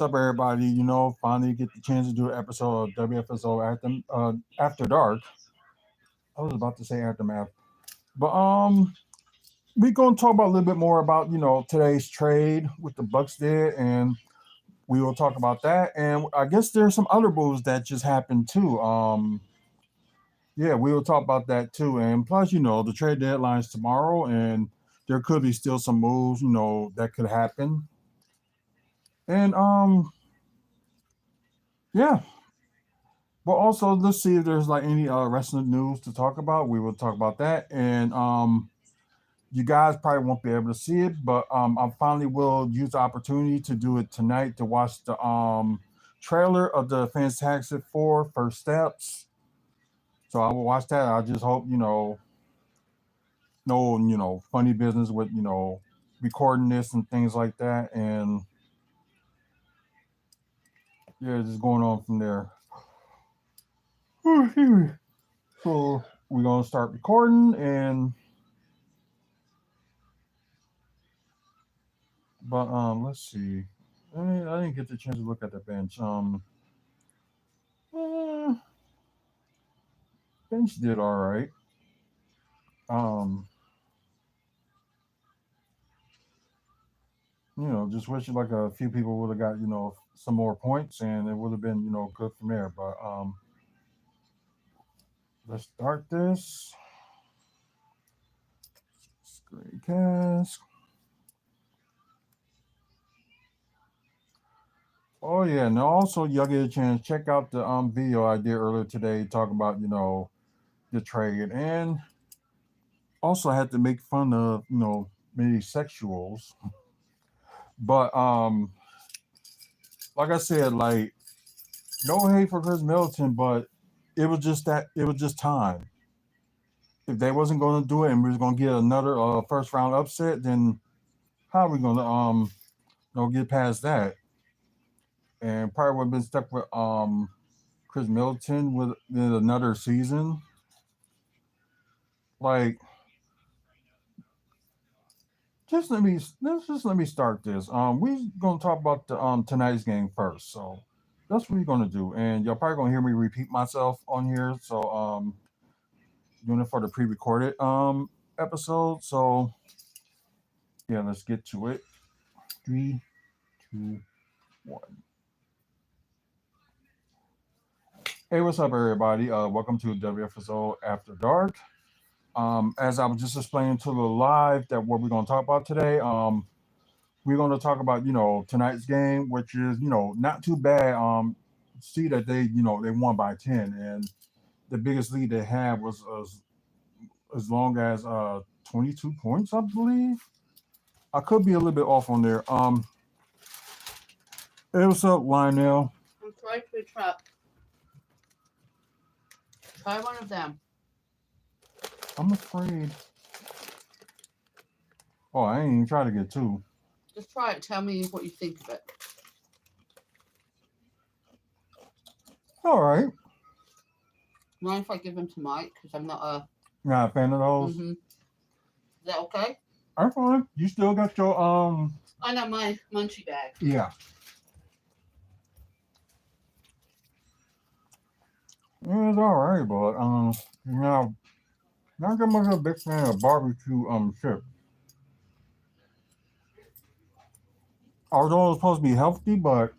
What's up, everybody? Finally get the chance to do an episode of WFSO after dark. I was about to say aftermath, but we're gonna talk about a little bit more about today's trade with the Bucks did, and we will talk about that. And I guess there's some other moves that just happened too. Yeah, we will talk about that too. And plus, the trade deadline's tomorrow, and there could be still some moves that could happen. And yeah, but also, let's see if there's like any wrestling news to talk about. We will talk about that, and you guys probably won't be able to see it, but I finally will use the opportunity to do it tonight to watch the trailer of the Fantastic Four First Steps. So I will watch that. I just hope no funny business with recording this and things like that, and yeah, just going on from there. So we're gonna start recording and. But let's see. I didn't get the chance to look at the bench. eh, bench did all right. Um, just wish like a few people would have got some more points, and it would have been good from there. But let's start this screencast. Oh yeah, and also y'all get a chance check out the video I did earlier today talking about the trade, and also I had to make fun of many sexuals. But like I said, like no hate for Chris Middleton, but it was just time. If they wasn't going to do it, and we was going to get another first round upset, then how are we going to get past that? And probably would have been stuck with Chris Middleton with another season. Like just let me start this. We gonna talk about the tonight's game first. So that's what we're gonna do. And y'all probably gonna hear me repeat myself on here. So doing it for the pre-recorded episode. So yeah, let's get to it. Three, two, one. Hey, what's up, everybody? Welcome to WFSO After Dark. As I was just explaining to the live that what we're gonna talk about today. We're gonna talk about tonight's game, which is not too bad. See that they won by 10, and the biggest lead they had was as long as 22 points, I believe. I could be a little bit off on there. Hey, what's up, Lionel? I'm sorry to interrupt. Try one of them. I'm afraid. Oh, I ain't even try to get two. Just try it. Tell me what you think of it. All right. Mind if I give them to Mike? Because I'm not a. Not a fan of those. Is that okay? I'm fine. You still got your I know my munchie bag. Yeah. Yeah, it's all right, but not that much of a big fan of barbecue chips. Although it's supposed to be healthy, but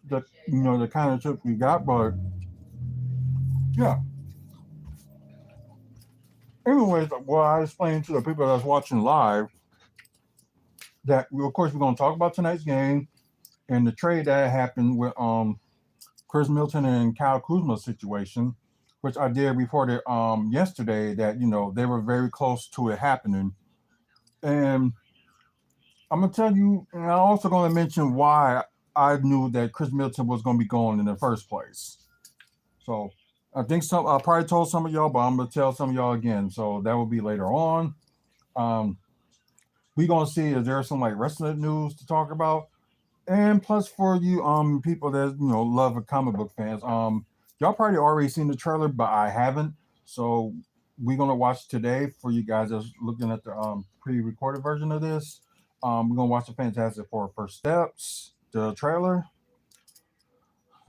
the kind of chips we got, but yeah. Anyways, well, I explained to the people that's watching live that of course we're gonna talk about tonight's game and the trade that happened with Chris Milton and Kyle Kuzma's situation, which I did report it yesterday that they were very close to it happening. And I'm gonna tell you, and I'm also gonna mention why I knew that Chris Middleton was gonna be going in the first place. So I think I probably told some of y'all, but I'm gonna tell some of y'all again. So that will be later on. Um, we gonna see if there's some like wrestling news to talk about, and plus for you people that love comic book fans, y'all probably already seen the trailer, but I haven't. So we're gonna watch today for you guys that's looking at the pre-recorded version of this. We're gonna watch the Fantastic Four First Steps. the trailer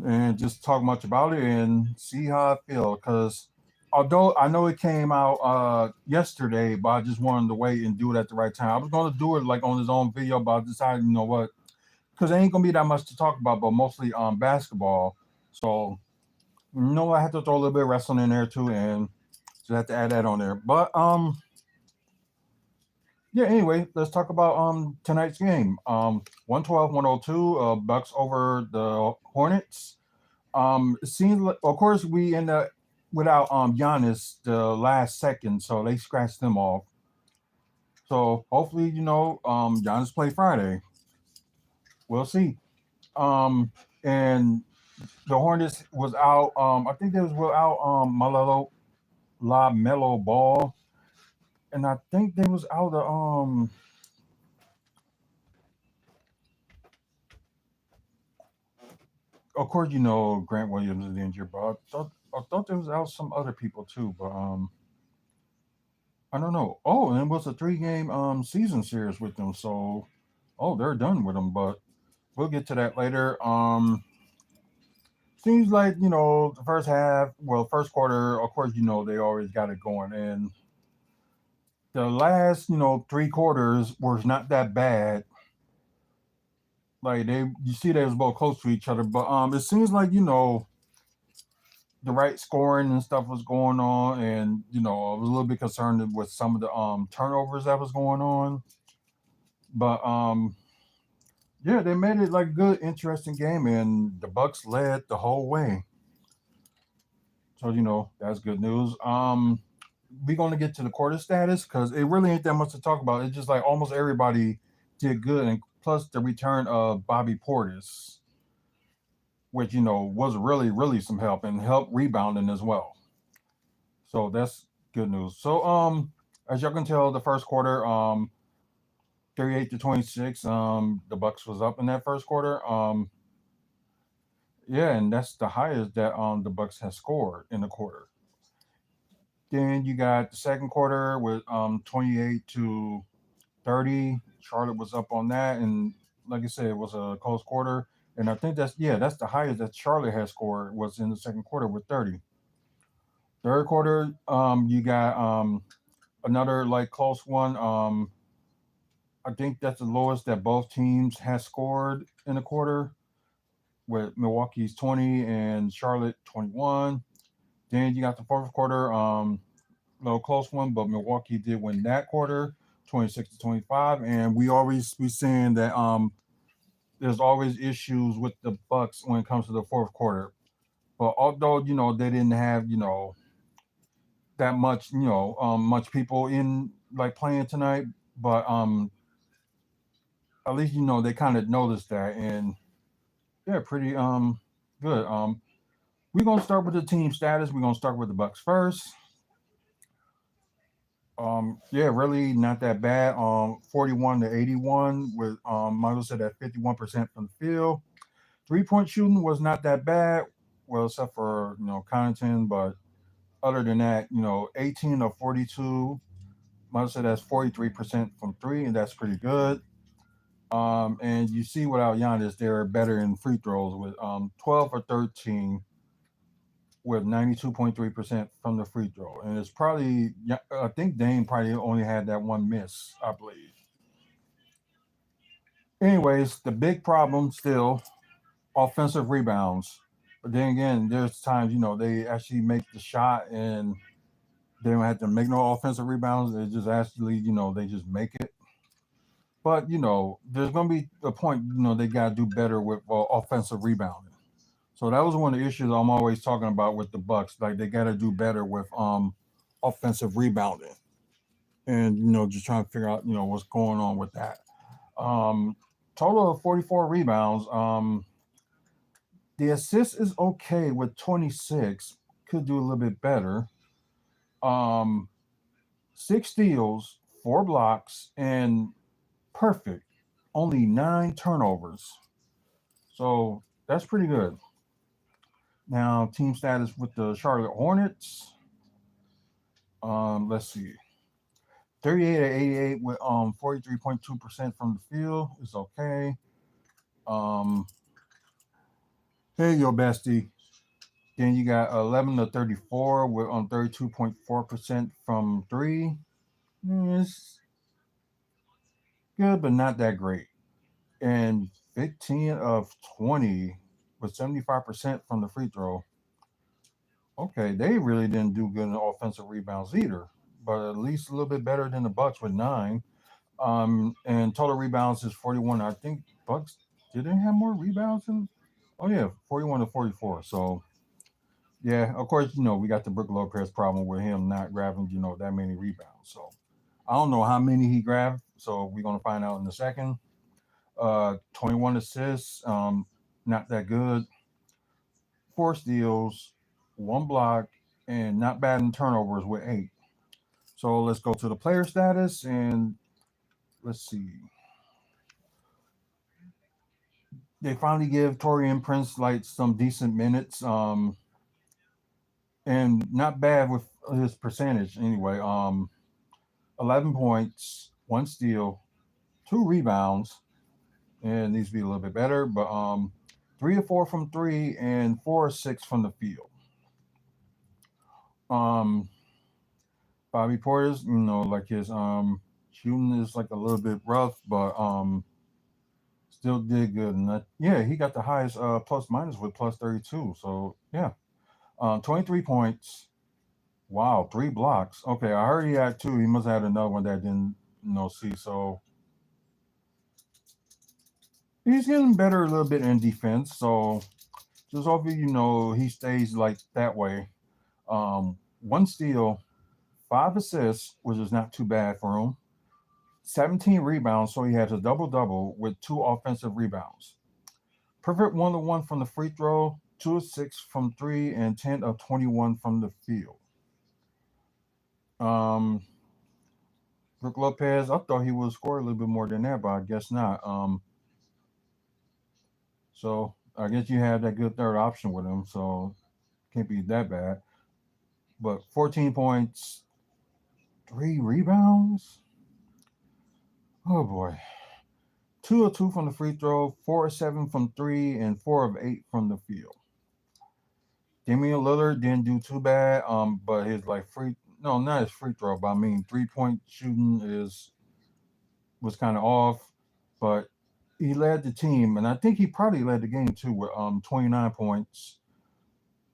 and just talk much about it and see how I feel. Because although I know it came out yesterday, but I just wanted to wait and do it at the right time. I was going to do it like on his own video, but I decided, you know what? Because there ain't gonna be that much to talk about, but mostly basketball. So I had to throw a little bit of wrestling in there too, and just had to add that on there. But yeah. Anyway, let's talk about tonight's game. 112-102, Bucks over the Hornets. It seems like, of course, we end up without Giannis the last second, so they scratched them off. So hopefully, Giannis play Friday. We'll see. And the Hornets was out. I think they was without LaMelo Ball, and I think they was out of Of course, Grant Williams is injured, but I thought there was out some other people too, but I don't know. Oh, and it was a 3-game season series with them, so they're done with them, but we'll get to that later. Seems like the first half, well, first quarter, of course, they always got it going, and the last 3 quarters was not that bad. Like you see they was both close to each other, but it seems like the right scoring and stuff was going on, and I was a little bit concerned with some of the turnovers that was going on, but yeah, they made it like a good, interesting game, and the Bucks led the whole way. So that's good news. We're gonna get to the quarter status because it really ain't that much to talk about. It's just like almost everybody did good, and plus the return of Bobby Portis, which was really really some help and help rebounding as well. So that's good news. So as y'all can tell, the first quarter 38-26, the Bucks was up in that first quarter. Yeah, and that's the highest that the Bucks has scored in the quarter. Then you got the second quarter with 28-30. Charlotte was up on that, and like I said, it was a close quarter. And I think that's the highest that Charlotte has scored was in the second quarter with 30. Third quarter, you got another like close one. I think that's the lowest that both teams has scored in a quarter, with Milwaukee's 20 and Charlotte 21. Then you got the fourth quarter, little close one, but Milwaukee did win that quarter, 26-25. And we always be saying that there's always issues with the Bucks when it comes to the fourth quarter. But although they didn't have that much much people in like playing tonight, but at least they kind of noticed that, and yeah, pretty good. We're gonna start with the team status. We're gonna start with the Bucks first. Yeah, really not that bad. 41-81 with Michael said at 51% from the field. 3-point shooting was not that bad. Well, except for Connaughton, but other than that, 18 of 42. Michael said that's 43% from three, and that's pretty good. And you see without Giannis, they're better in free throws with 12 or 13 with 92.3% from the free throw. And it's probably, I think Dame probably only had that one miss, I believe. Anyways, the big problem still offensive rebounds. But then again, there's times, they actually make the shot and they don't have to make no offensive rebounds. They just actually, they just make it. But, there's going to be a point, they got to do better with offensive rebounding. So that was one of the issues I'm always talking about with the Bucks. Like they got to do better with offensive rebounding, and just trying to figure out what's going on with that. Um, Total of 44 rebounds. The assist is okay with 26. Could do a little bit better. Um, 6 steals, 4 blocks, and perfect. Only 9 turnovers. So that's pretty good. Now, team status with the Charlotte Hornets. Let's see. 38-88 with 43.2% from the field is okay. Um, Here you go, bestie. Then you got 11 to 34 with on 32.4% from three. It's good, but not that great. And 15 of 20 with 75% from the free throw. Okay, they really didn't do good in offensive rebounds either, but at least a little bit better than the Bucks with nine. And total rebounds is 41. I think Bucks didn't have more rebounds than. Oh yeah, 41 to 44. So yeah, of course, we got the Brook Lopez problem with him not grabbing, that many rebounds. So I don't know how many he grabbed. So we're gonna find out in a second. 21 assists, not that good. Four steals, one block, and not bad in turnovers with eight. So let's go to the player status and let's see. They finally give Torian Prince like some decent minutes, and not bad with his percentage anyway. 11 points, one steal, two rebounds, and needs to be a little bit better. But 3 or 4 from three and 4 or 6 from the field. Um, Bobby Porter's, like his shooting is like a little bit rough, but still did good. And yeah, he got the highest plus minus with plus 32. So yeah, 23 points. Wow, 3 blocks. Okay, I heard he had two. He must have had another one that didn't see. So he's getting better a little bit in defense. So just hopefully he stays like that way. One steal, 5 assists, which is not too bad for him. 17 rebounds, so he has a double double with 2 offensive rebounds. Perfect 1-to-1 from the free throw, 2 of 6 from three, and 10 of 21 from the field. Um, Brook Lopez, I thought he would score a little bit more than that, but I guess not. So I guess you have that good third option with him, so can't be that bad. But 14 points, 3 rebounds. Oh boy. 2 of 2 from the free throw, 4 of 7 from three, and 4 of 8 from the field. Damian Lillard didn't do too bad, but his like free no, not his free throw, but I mean 3-point shooting was kind of off, but he led the team, and I think he probably led the game too with 29 points,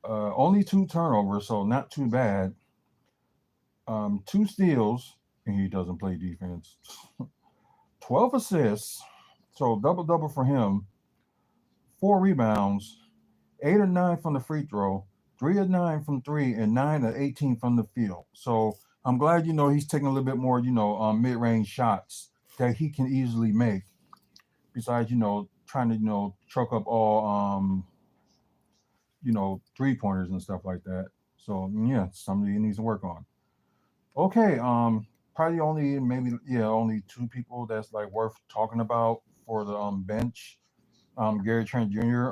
only 2 turnovers, so not too bad. 2 steals, and he doesn't play defense. 12 assists, so double double for him. 4 rebounds, 8 or 9 from the free throw, 3 of 9 from three, and 9 of 18 from the field. So I'm glad he's taking a little bit more mid-range shots that he can easily make. Besides trying to choke up all 3 pointers and stuff like that. So yeah, something he needs to work on. Okay, probably only 2 people that's like worth talking about for the bench. Gary Trent Jr.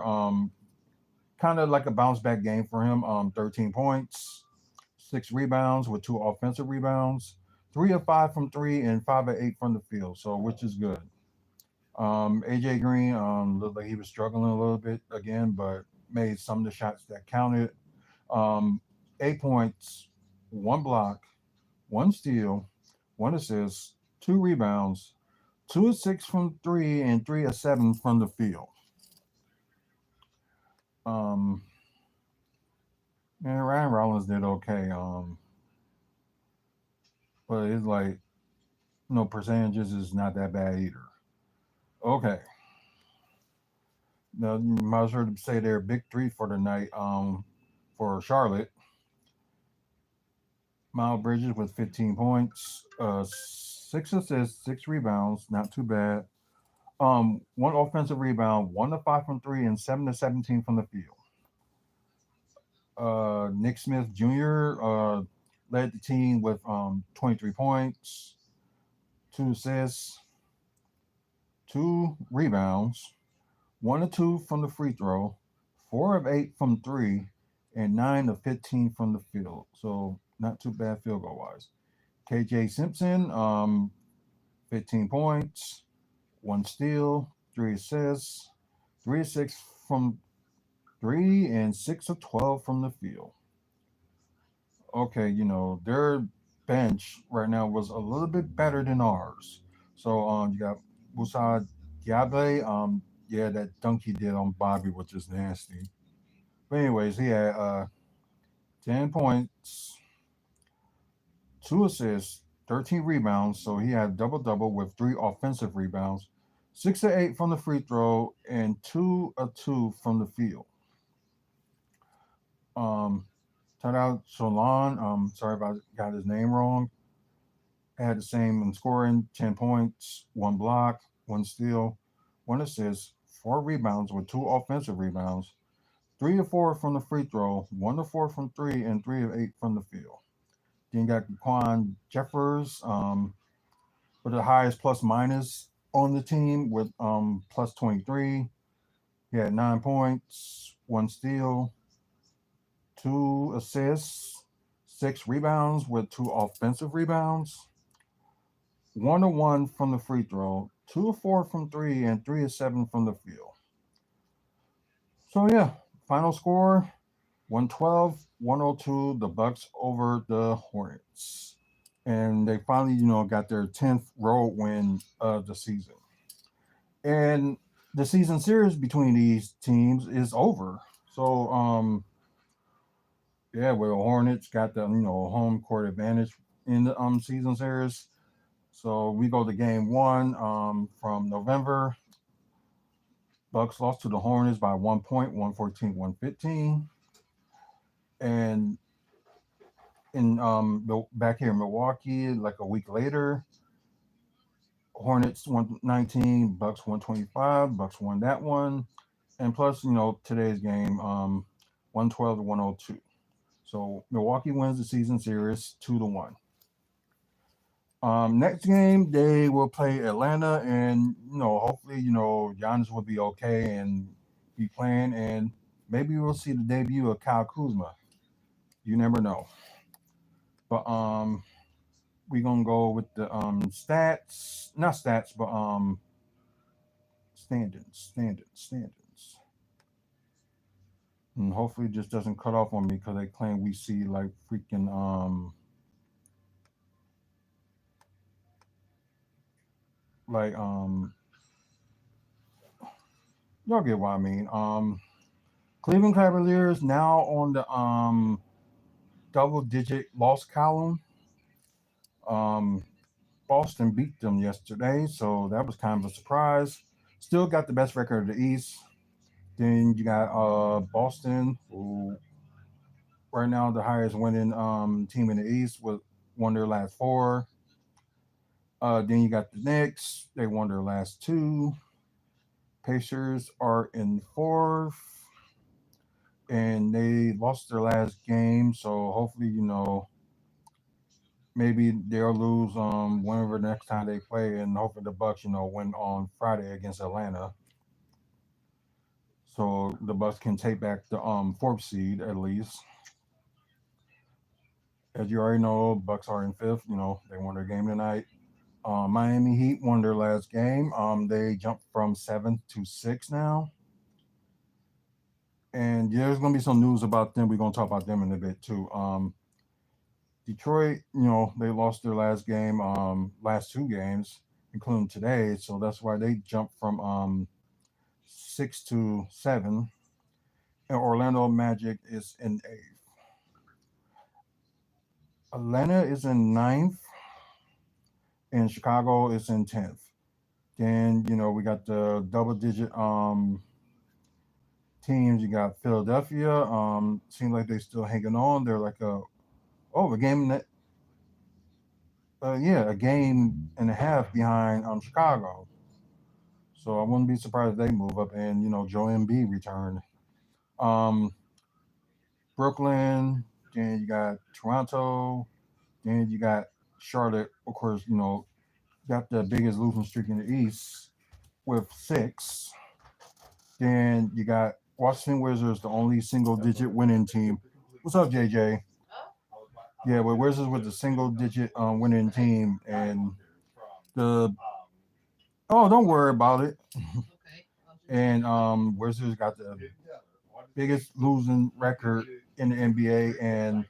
Kind of like a bounce back game for him. 13 points, 6 rebounds with 2 offensive rebounds, 3 of 5 from three, and 5 of 8 from the field. So which is good. AJ Green looked like he was struggling a little bit again, but made some of the shots that counted. Um, 8 points, 1 block, 1 steal, 1 assist, 2 rebounds, 2 of 6 from three, and 3 of 7 from the field. Um, and Ryan Rollins did okay. But it's like percentages is not that bad either. Okay. Now you might as well say their big three for the night. For Charlotte, Miles Bridges with 15 points, 6 assists, 6 rebounds, not too bad. 1 offensive rebound, 1 of 5 from three, and 7 of 17 from the field. Nick Smith Jr. Led the team with 23 points, 2 assists, 2 rebounds, 1 of 2 from the free throw, 4 of 8 from three, and 9 of 15 from the field. So not too bad field goal wise. KJ Simpson, 15 points, 1 steal, 3 assists, 3 of 6 from three and 6 of 12 from the field. Okay, their bench right now was a little bit better than ours. So you got Musa Diaby. Yeah, that dunk he did on Bobby was just nasty. But anyways, he had 10 points, 2 assists, 13 rebounds. So he had double double with 3 offensive rebounds, 6 of 8 from the free throw, and 2 of 2 from the field. Um, Shout out Solon. Sorry if I got his name wrong. Had the same in scoring: 10 points, 1 block, 1 steal, 1 assist, 4 rebounds with 2 offensive rebounds, 3 of 4 from the free throw, 1 of 4 from three, and 3 of 8 from the field. Then you got Quan Jeffers with the highest plus minus on the team with plus 23. He had 9 points, 1 steal, 2 assists, 6 rebounds with 2 offensive rebounds, 1 of 1 from the free throw, 2 of 4 from three, and 3 of 7 from the field. So yeah, final score 112, 102. The Bucks over the Hornets, and they finally got their 10th road win of the season. And the season series between these teams is over. So yeah, well, the Hornets got the home court advantage in the season series. So we go to game one from November. Bucks lost to the Hornets by 1 point, 114, 115. And in back here in Milwaukee, like a week later, Hornets 119, Bucks 125. Bucks won that one. And plus, today's game, 112 to 102. So Milwaukee wins the season series 2-1. Next game they will play Atlanta, and hopefully Giannis will be okay and be playing, and maybe we'll see the debut of Kyle Kuzma. You never know. But we're gonna go with the stats, not stats, but standings. And hopefully it just doesn't cut off on me because they claim we see like freaking like y'all get what I mean. Cleveland Cavaliers now on the double digit loss column. Um, Boston beat them yesterday, so that was kind of a surprise. Still got the best record of the East. Then you got Boston, who right now the highest winning team in the East, with won their last four. Then you got the Knicks; they won their last two. Pacers are in fourth, and they lost their last game. So hopefully, maybe they'll lose whenever next time they play, and hopefully the Bucks, win on Friday against Atlanta, so the Bucks can take back the fourth seed at least. As you already know, Bucks are in fifth. They won their game tonight. Miami Heat won their last game. They jumped from seventh to sixth now, and yeah, there's gonna be some news about them. We're gonna talk about them in a bit too. Detroit, they lost their last two games, including today. So that's why they jumped from six to seven. And Orlando Magic is in eighth. Atlanta is in ninth, and Chicago is in 10th. Then we got the double digit teams. You got Philadelphia. Seems like they're still hanging on. They're like a game that yeah, a game and a half behind Chicago. So I wouldn't be surprised if they move up and Joe Embiid returned. Um, Brooklyn, then you got Toronto, then you got Charlotte. Of course, got the biggest losing streak in the East with six. Then you got Washington Wizards, the only single digit winning team. What's up, JJ? Yeah, but Wizards with the single digit winning team, and the oh, don't worry about it. And Wizards got the biggest losing record in the NBA, and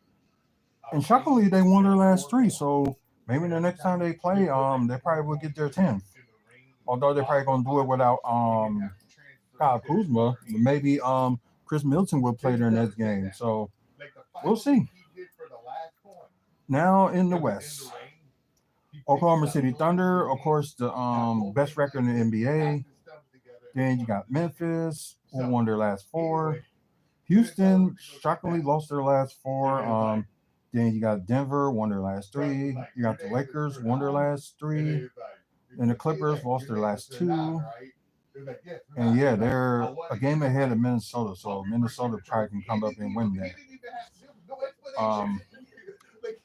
shockingly they won their last three. So maybe the next time they play, they probably will get their 10th. Although they're probably gonna do it without Kyle Kuzma, maybe Chris Milton will play their next game. So we'll see. Now in the West, Oklahoma City Thunder, of course, the best record in the NBA. Then you got Memphis, who won their last four. Houston shockingly lost their last four. Then you got Denver, won their last three. You got the Lakers, won their last three. And the Clippers lost their last two. And yeah, they're a game ahead of Minnesota, so Minnesota probably can come up and win that. Um,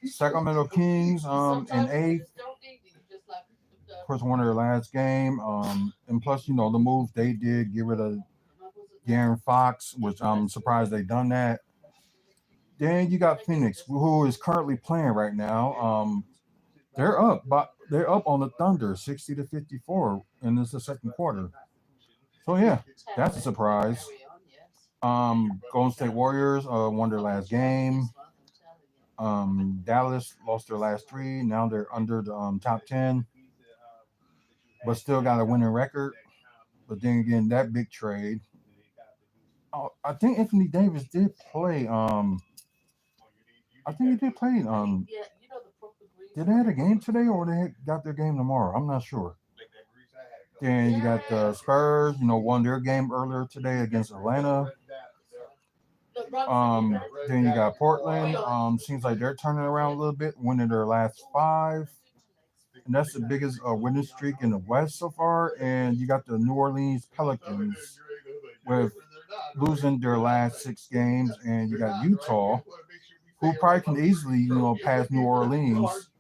Sacramento Kings in eighth, of course, won their last game. And plus, the move they did, get rid of De'Aaron Fox, which I'm surprised they done that. Then you got Phoenix, who is currently playing right now. They're up on the Thunder, 60-54, and it's the second quarter. So yeah, that's a surprise. Golden State Warriors won their last game. Dallas lost their last three. Now they're under the top 10, but still got a winning record. But then again, that big trade. Oh, I think Anthony Davis did play. I think he did play. Did they have a game today or they got their game tomorrow? I'm not sure. Then you got the Spurs. Won their game earlier today against Atlanta. Then you got Portland. Seems like they're turning around a little bit, winning their last five. And that's the biggest winning streak in the West so far. And you got the New Orleans Pelicans with losing their last six games. And you got Utah, who probably can easily, pass New Orleans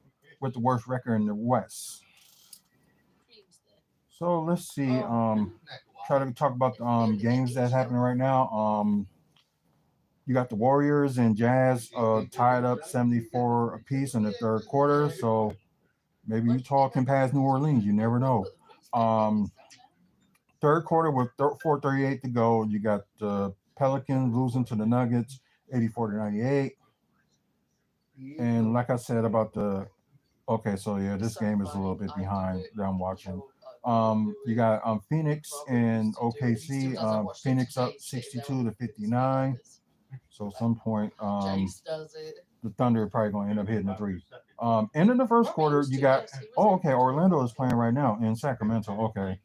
with the worst record in the West. So let's see. Try to talk about the games that's happening right now. You got the Warriors and Jazz tied up 74 apiece in the third quarter. So maybe Utah can pass New Orleans. You never know. Um, Third quarter with 4:38 to go. You got the Pelicans losing to the Nuggets 84-98. And like I said about the okay, so yeah, this game is a little bit behind that I'm watching. You got Phoenix and OKC. Phoenix up 62-59. So at some point, the Thunder are probably going to end up hitting the three. End of the first quarter, you got okay, Orlando is playing right now in Sacramento. Okay,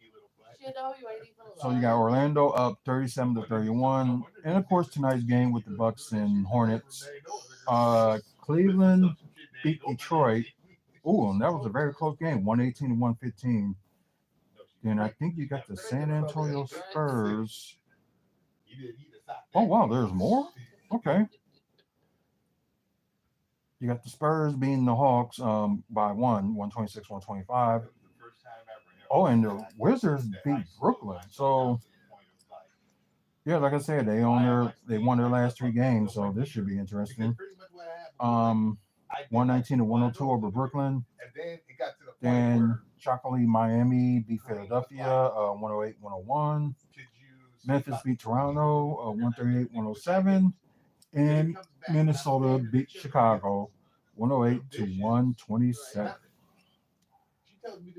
so you got Orlando up 37-31, and of course tonight's game with the Bucks and Hornets. Cleveland beat Detroit. Ooh, and that was a very close game, 118-115. Then I think you got the San Antonio Spurs. Oh wow, there's more. Okay, you got the Spurs beating the Hawks by 126-125. Oh, and the Wizards beat Brooklyn. So yeah, like I said, they won their last three games, so this should be interesting. 119-102 over Brooklyn. Then shockingly, Miami beat Philadelphia 108-101. Memphis beat Toronto 138-107. And Minnesota beat Chicago 108-127.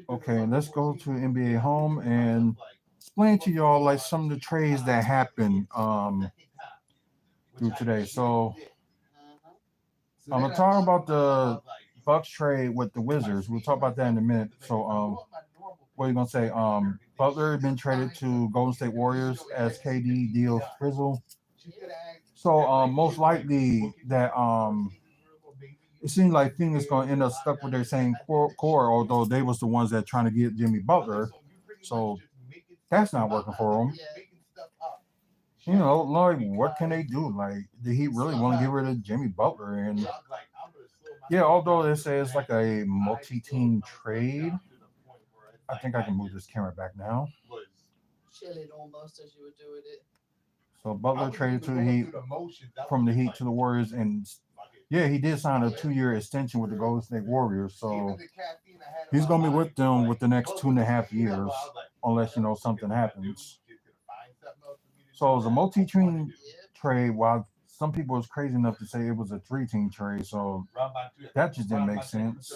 Okay, let's go to NBA home and explain to y'all like some of the trades that happened through today. So I'm gonna talk about the Bucks trade with the Wizards. We'll talk about that in a minute. So what are you gonna say? Butler has been traded to Golden State Warriors as KD deals Frizzle. So most likely that it seems like Phoenix is going to end up stuck with their same core, although they was the ones that trying to get Jimmy Butler. So that's not working for them. Like what can they do? Like, did he really want to get rid of Jimmy Butler? And yeah, although they say it's like a multi-team trade, I think I can move this camera back now. So Butler traded to the Heat from the Heat to the Warriors, and yeah, he did sign a 2-year extension with the Golden State Warriors. So he's gonna be with them with the next 2.5 years, unless something happens. So it was a multi-team trade. While some people was crazy enough to say it was a three-team trade, so that just didn't make sense.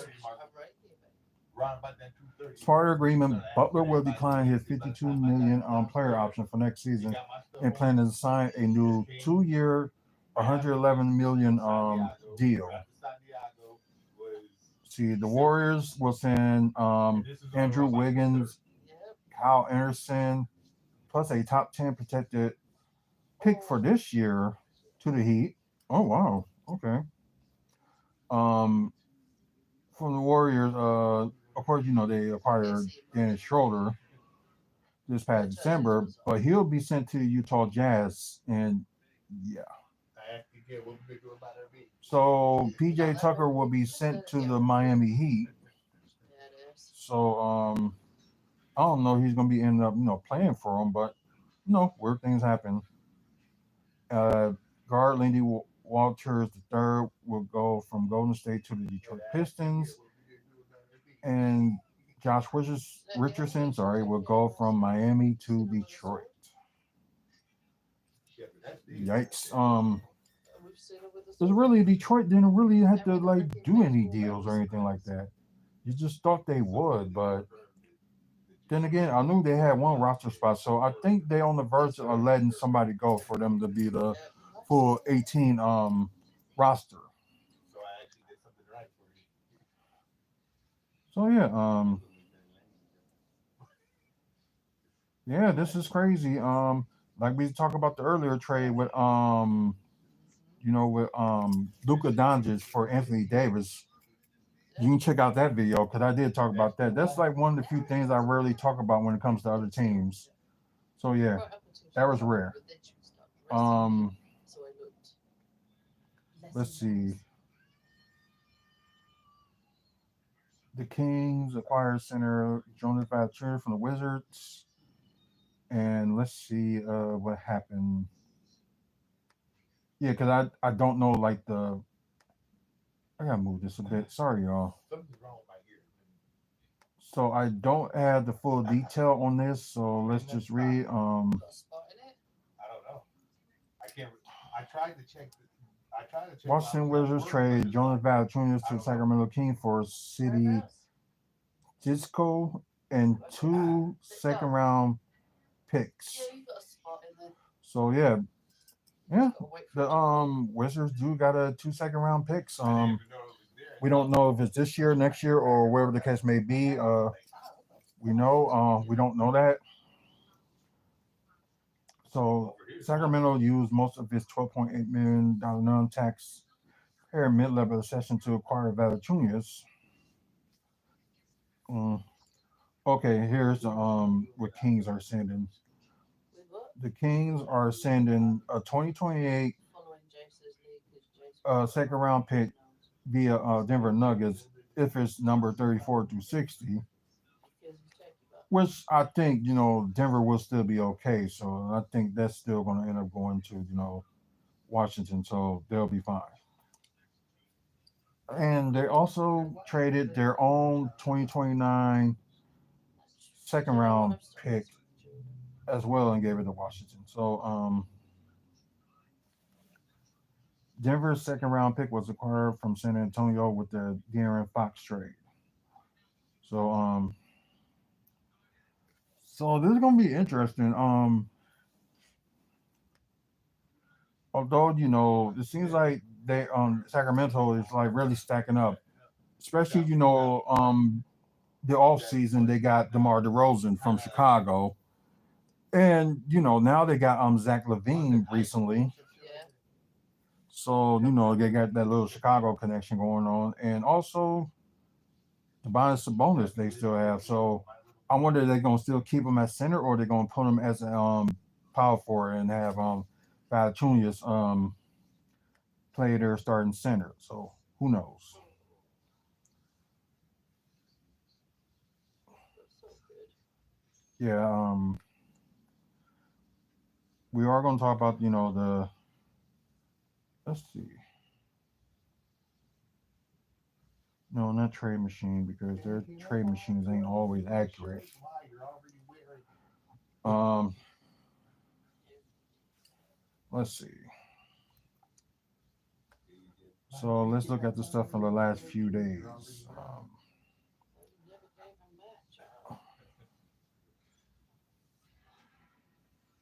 As part of the agreement, Butler will decline his 52 million player option for next season and plan to sign a new 2-year, 111 million deal. See, the Warriors will send Andrew Wiggins, Kyle Anderson, plus a top 10 protected pick for this year to the Heat. Oh wow, okay. Um, from the Warriors, of course, they acquired Dennis Schroeder this past December, but he'll be sent to the Utah Jazz, and yeah. So PJ Tucker will be sent to the Miami Heat. So I don't know. He's gonna be ending up, playing for him, but weird things happen. Uh, Guard Lindy Walters III will go from Golden State to the Detroit Pistons, and Josh Richardson, will go from Miami to Detroit. Yikes. Because really, Detroit didn't really have to do any deals or anything like that. You just thought they would, but then again, I knew they had one roster spot, so I think they on the verge of letting somebody go for them to be the full 18 roster. So yeah, this is crazy. Like we talked about the earlier trade with Luka Doncic for Anthony Davis. You can check out that video because I did talk about that. That's like one of the few things I rarely talk about when it comes to other teams. So yeah, that was rare. Um, let's see. The Kings acquired center Jonas Valanciunas from the Wizards, and let's see what happened. Yeah, because I don't know I gotta move this a bit. Sorry, y'all. So I don't have the full detail on this, so let's just read. Washington Wizards trade Jonas Valanciunas to Sacramento King for City Disco and 2 second-round picks. So yeah, the Wizards do got 2 second-round picks. We don't know if it's this year, next year, or wherever the case may be. We don't know that. So Sacramento used most of its $12.8 million non-tax pair mid-level session to acquire Valanciunas. Um, okay, here's what Kings are sending. The Kings are sending a 2028 second round pick via Denver Nuggets if it's number 34 through 60, which I think Denver will still be okay. So I think that's still going to end up going to Washington, so they'll be fine. And they also traded their own 2029 second round pick as well and gave it to Washington. So Denver's second round pick was acquired from San Antonio with the De'Aaron Fox trade. So this is gonna be interesting. Although it seems like they Sacramento is really stacking up, especially the off season they got DeMar DeRozan from Chicago, and now they got Zach LaVine recently. So they got that little Chicago connection going on, and also the Sabonis they still have. So I wonder if they're gonna still keep him at center or they're gonna put him as a power forward and have Valanciunas play their starting center. So who knows? Yeah, we are gonna talk about the let's see. No, not trade machine because their trade machines ain't always accurate. Um, Let's see. So let's look at the stuff from the last few days.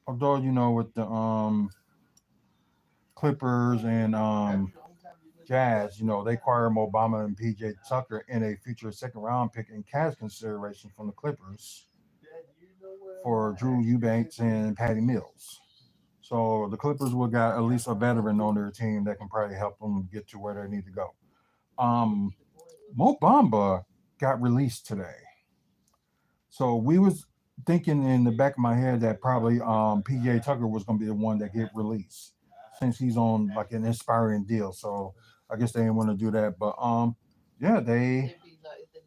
Although with the Clippers and Jazz, they acquired Obama and PJ Tucker in a future second round pick in cash consideration from the Clippers for Drew Eubanks and Patty Mills. So the Clippers will got at least a veteran on their team that can probably help them get to where they need to go. Um, Mo Bamba got released today. So we was thinking in the back of my head that probably PJ Tucker was gonna be the one that get released since he's on like an inspiring deal. So I guess they didn't want to do that. But yeah, they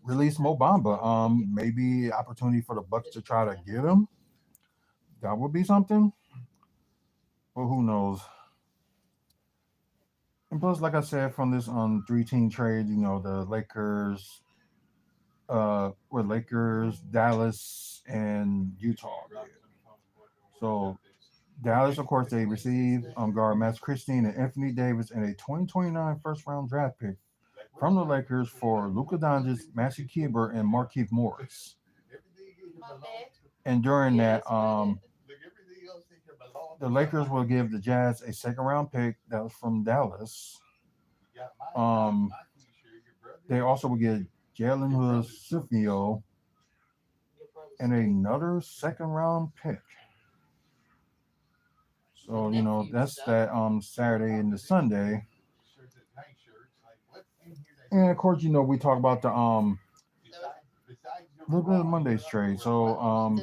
released Mo Bamba. Maybe opportunity for the Bucks to try to get him. That would be something. But who knows? And plus, like I said, from this 3-team trade, the Lakers, with Lakers, Dallas, and Utah. Did. So Dallas, of course, they received guard Max Christine and Anthony Davis and a 2029 first round draft pick from the Lakers for Luka Doncic, Matthew Kleber, and Markieff Morris. And during that, the Lakers will give the Jazz a second round pick that was from Dallas. Um, they also will get Jalen Hood and another second round pick. So that's that Saturday and the Sunday. And of course, we talk about the little bit of Monday's trade. So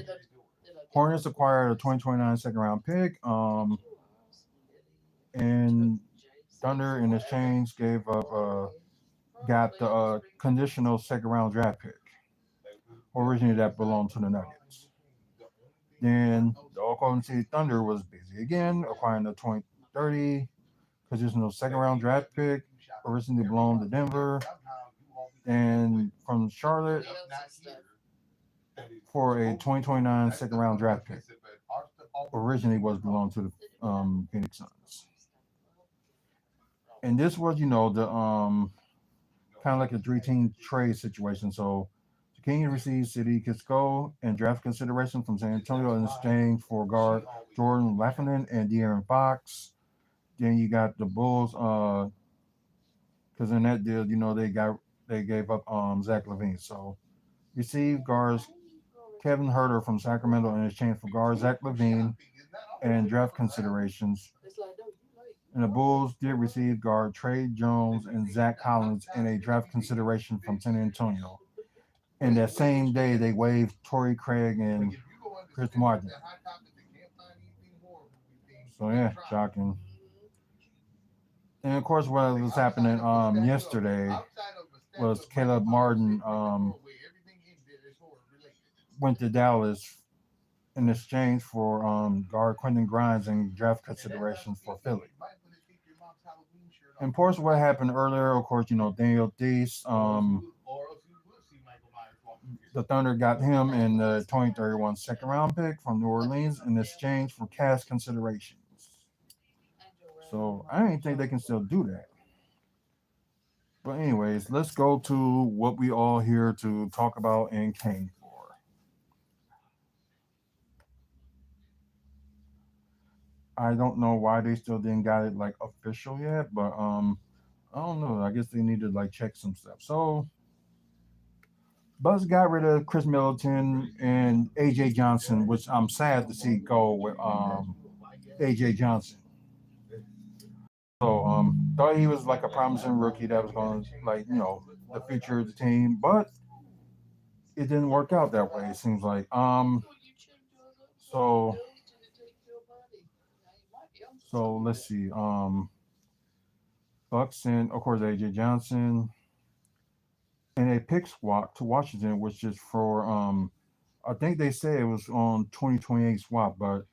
Hornets acquired a 2029 second round pick. And Thunder in exchange gave up got the conditional second round draft pick. Originally that belonged to the Nuggets. Then the Oklahoma City Thunder was busy again, acquiring the 2030 conditional second round draft pick, originally belonged to Denver, and from Charlotte for a 2029 second round draft pick. Originally was belonged to the Phoenix Suns. And this was, the kind of like a 3-team trade situation. So the King received City Kisco and draft consideration from San Antonio in exchange for guard Jordan Lafferty and De'Aaron Fox. Then you got the Bulls, because in that deal, they gave up Zach Levine. So received guards Kevin Herter from Sacramento in exchange for guard Zach Levine and draft considerations. And the Bulls did receive guard Trey Jones and Zach Collins in a draft consideration from San Antonio. And that same day, they waived Torrey Craig and Chris Martin. So yeah, shocking. And of course, what was happening yesterday was Caleb Martin went to Dallas in exchange for guard Quentin Grimes and draft considerations for Philly. And of course, what happened earlier, of course, Daniel Deese, the Thunder got him in the 2031 second round pick from New Orleans in exchange for cash considerations. So I don't think they can still do that. But anyways, let's go to what we all here to talk about and came for. I don't know why they still didn't got it like official yet, but I don't know. I guess they need to like check some stuff. So Buzz got rid of Chris Middleton and AJ Johnson, which I'm sad to see go with AJ Johnson. So thought he was like a promising rookie that was going to like the future of the team, but it didn't work out that way. It seems like so so let's see Bucks and of course AJ Johnson and a pick swap to Washington, which is for I think they said it was on 2028 swap, but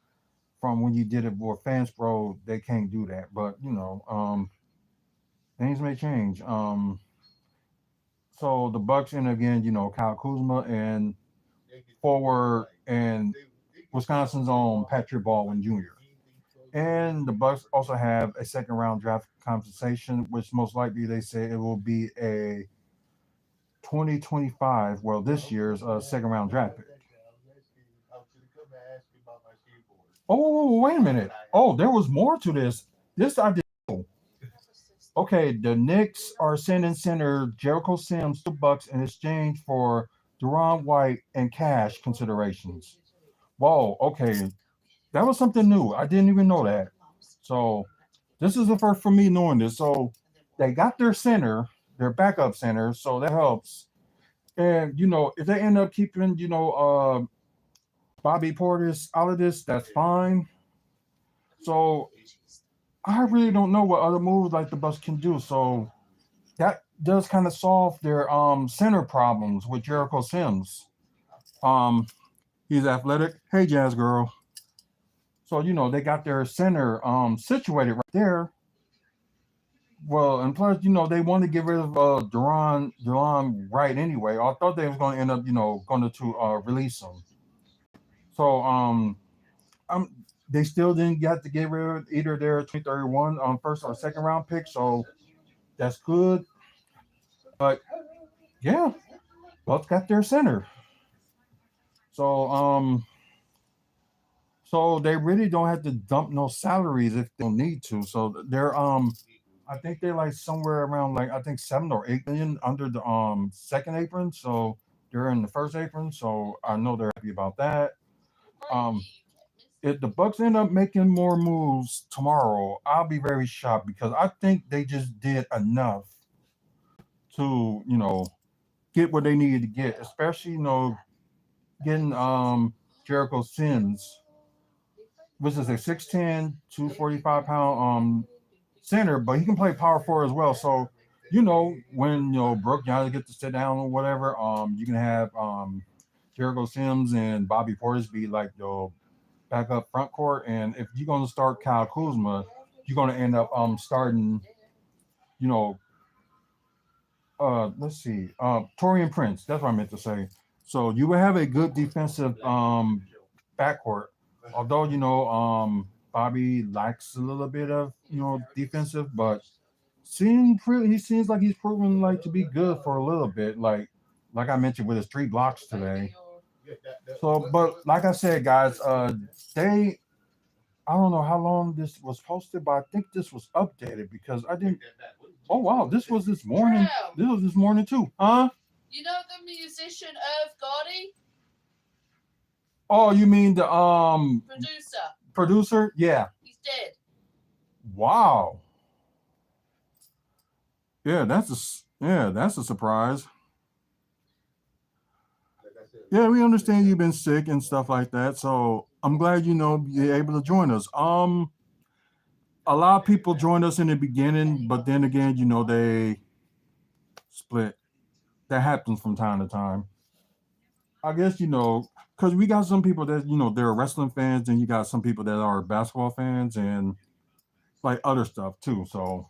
from when you did it for Fans Pro, they can't do that. But things may change. So the Bucks and again, Kyle Kuzma and forward and Wisconsin's own Patrick Baldwin Jr. And the Bucks also have a second round draft compensation, which most likely they say it will be a 2025, well, this year's second round draft pick. Oh, wait a minute. Oh, there was more to this. This I didn't know. Okay, the Knicks are sending center Jericho Sims to Bucks in exchange for Deron White and cash considerations. Whoa, okay. That was something new. I didn't even know that. So this is the first for me knowing this. So they got their center, their backup center, so that helps. And if they end up keeping, Bobby Portis out of this, that's fine. So I really don't know what other moves like the Bucks can do. So that does kind of solve their center problems with Jericho Sims. Um he's athletic. Hey Jazz girl. So they got their center situated right there. Well, and plus, they want to get rid of Duran right anyway. I thought they was going to end up, going to release him. So um, they still didn't get to get rid of either their 2031 first or second round pick. So that's good. But yeah, Bucks got their center. So so they really don't have to dump no salaries if they don't need to. So they're I think they're like somewhere around like I think 7 or 8 million under the second apron. So they're in the first apron. So I know they're happy about that. Um if the Bucks end up making more moves tomorrow, I'll be very shocked because I think they just did enough to, get what they needed to get, especially, getting Jericho Sims, which is a 6'10", 245 pound center, but he can play power forward as well. So, when Brooke Johnson get to sit down or whatever, you can have Jericho Sims and Bobby Portis be like your backup front court. And if you're gonna start Kyle Kuzma, you're gonna end up starting, you know, let's see, Torian Prince. That's what I meant to say. So you will have a good defensive backcourt. Although Bobby lacks a little bit of defensive, but he seems like he's proven like to be good for a little bit. Like I mentioned with his 3 blocks today. So, but like I said, guys, they I don't know how long this was posted, but I think this was updated because I didn't. Oh wow, this was this morning. This was this morning too, huh? You know the musician Irv Gotti? Oh, you mean the Producer. Yeah. He's dead. Wow. Yeah, that's a surprise. Yeah, we understand you've been sick and stuff like that. So I'm glad you're able to join us. A lot of people joined us in the beginning, but then again, they split. That happens from time to time. I guess because we got some people that they're wrestling fans, and you got some people that are basketball fans and like other stuff too. So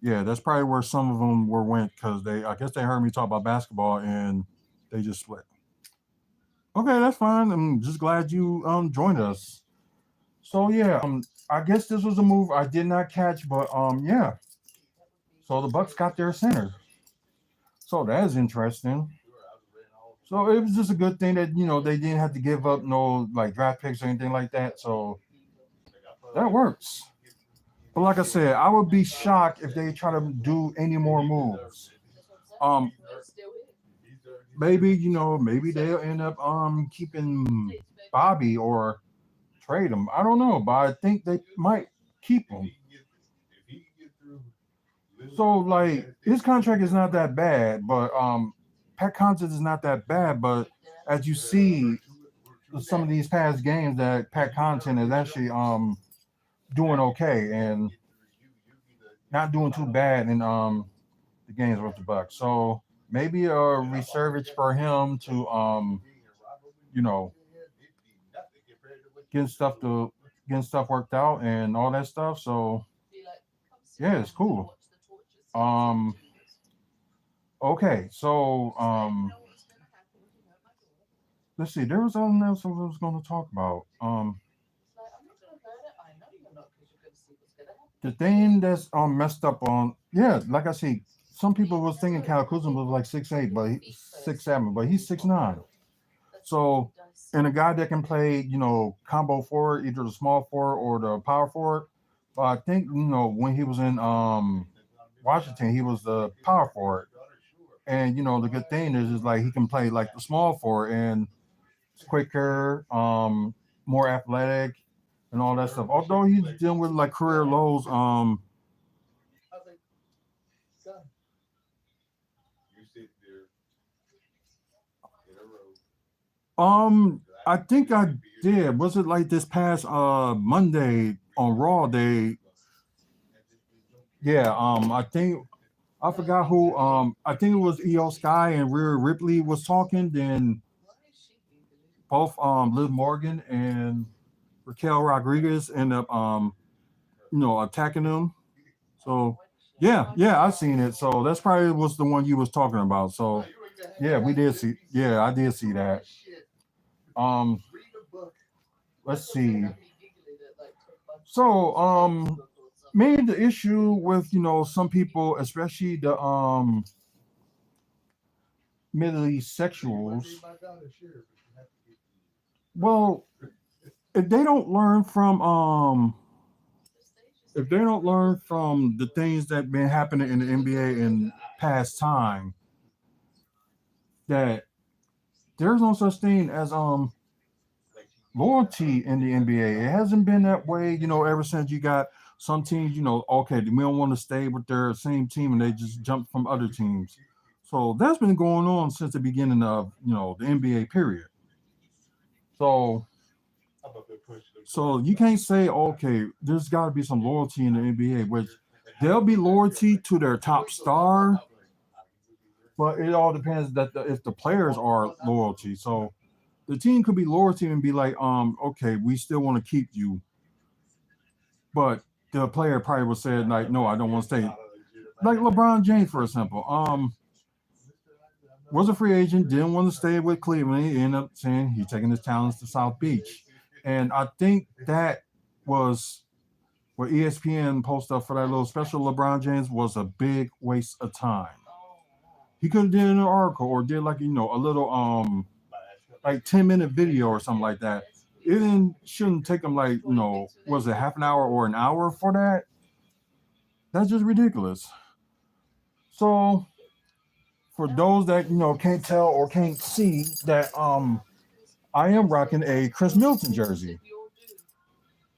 yeah, that's probably where some of them went because I guess they heard me talk about basketball and they just split. Okay, that's fine. I'm just glad you joined us. So yeah, I guess this was a move I did not catch, but yeah. So the Bucks got their center. So that is interesting. So it was just a good thing that they didn't have to give up no like draft picks or anything like that. So that works. But like I said, I would be shocked if they try to do any more moves. Um, maybe they'll end up keeping Bobby or trade him. I don't know, but I think they might keep him. So like his contract is not that bad, but Pat Connaughton is not that bad. But as you see, some of these past games that Pat Connaughton is actually doing okay and not doing too bad in the games with the Bucks. So maybe a resurgence for him to you know getting stuff to getting stuff worked out and all that stuff. So yeah, it's cool. Um okay, so let's see. There was something else I was going to talk about. The thing that's messed up on, yeah, like I say, some people was thinking Kyle Kuzma was like 6'8", but 6'7", but he's 6'9". So, and a guy that can play, combo forward, either the small forward or the power forward. But I think when he was in Washington, he was the power forward. And the good thing is like he can play like the small forward and it's quicker, more athletic, and all that stuff. Although he's dealing with like career lows, I think I did. Was it like this past Monday on Raw? Yeah, I think I forgot who. I think it was EO Sky and Rhea Ripley was talking. Then both Liv Morgan and Raquel Rodriguez end up attacking them. So yeah, I seen it. So that's probably was the one you was talking about. So yeah, we did see. Yeah, I did see that. Um, let's see. So maybe the issue with some people, especially the Middle East sexuals. Well, if they don't learn from if they don't learn from the things that been happening in the NBA in past time, that there's no such thing as loyalty in the NBA. It hasn't been that way, ever since you got some teams, okay, we don't want to stay with their same team and they just jump from other teams. So that's been going on since the beginning of, the NBA period. So you can't say, okay, there's got to be some loyalty in the NBA, which there'll be loyalty to their top star, but it all depends that if the players are loyalty. So the team could be loyalty and be like, okay, we still want to keep you, but the player probably would say like, no, I don't want to stay. Like LeBron James, for example, was a free agent, didn't want to stay with Cleveland. He ended up saying he's taking his talents to South Beach, and I think that was what ESPN posted up for that little special. LeBron James was a big waste of time. He could have did an article or did like a little like 10-minute video or something like that. It shouldn't take him like was it half an hour or an hour for that? That's just ridiculous. So for those that can't tell or can't see that I am rocking a Chris Middleton jersey.